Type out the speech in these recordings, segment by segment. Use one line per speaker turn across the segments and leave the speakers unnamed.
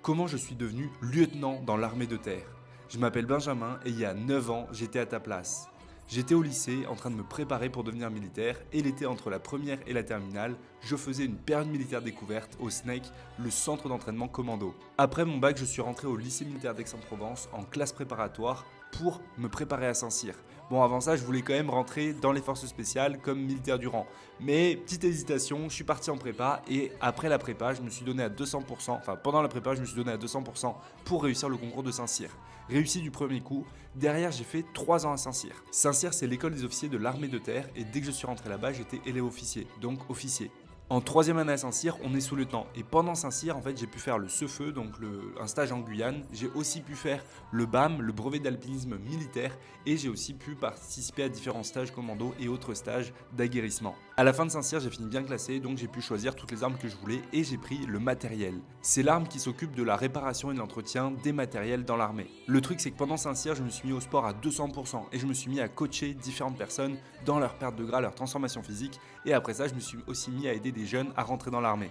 Comment je suis devenu lieutenant dans l'armée de terre? Je m'appelle Benjamin et il y a 9 ans, j'étais à ta place. J'étais au lycée en train de me préparer pour devenir militaire et l'été entre la première et la terminale, je faisais une période militaire découverte au SNEC, le centre d'entraînement commando. Après mon bac, je suis rentré au lycée militaire d'Aix-en-Provence en classe préparatoire pour me préparer à Saint-Cyr. Bon, avant ça, je voulais quand même rentrer dans les forces spéciales comme militaire du rang. Mais petite hésitation, je suis parti en prépa et après la prépa, je me suis donné à 200%, enfin pendant la prépa, je me suis donné à 200% pour réussir le concours de Saint-Cyr. Réussi du premier coup, derrière j'ai fait 3 ans à Saint-Cyr. Saint-Cyr, c'est l'école des officiers de l'armée de terre et dès que je suis rentré là-bas, j'étais élève officier, donc officier. En troisième année à Saint-Cyr, on est sous-lieutenant. Et pendant Saint-Cyr, en fait, j'ai pu faire le CEFE, donc un stage en Guyane. J'ai aussi pu faire le BAM, le brevet d'alpinisme militaire. Et j'ai aussi pu participer à différents stages commando et autres stages d'aguerrissement. À la fin de Saint-Cyr, j'ai fini bien classé, donc j'ai pu choisir toutes les armes que je voulais et j'ai pris le matériel. C'est l'arme qui s'occupe de la réparation et de l'entretien des matériels dans l'armée. Le truc, c'est que pendant Saint-Cyr, je me suis mis au sport à 200% et je me suis mis à coacher différentes personnes dans leur perte de gras, leur transformation physique. Et après ça, je me suis aussi mis à aider des jeunes à rentrer dans l'armée.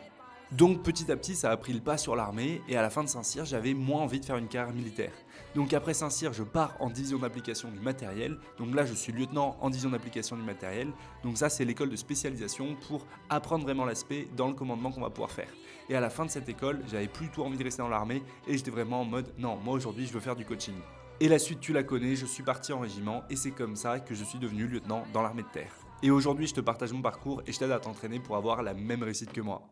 Donc petit à petit, ça a pris le pas sur l'armée et à la fin de Saint-Cyr, j'avais moins envie de faire une carrière militaire. Donc après Saint-Cyr, je pars en division d'application du matériel. Donc là, je suis lieutenant en division d'application du matériel. Donc ça, c'est l'école de spécialisation pour apprendre vraiment l'aspect dans le commandement qu'on va pouvoir faire. Et à la fin de cette école, j'avais plus du tout envie de rester dans l'armée et j'étais vraiment en mode non, moi aujourd'hui, je veux faire du coaching. Et la suite, tu la connais, je suis parti en régiment et c'est comme ça que je suis devenu lieutenant dans l'armée de terre. Et aujourd'hui, je te partage mon parcours et je t'aide à t'entraîner pour avoir la même réussite que moi.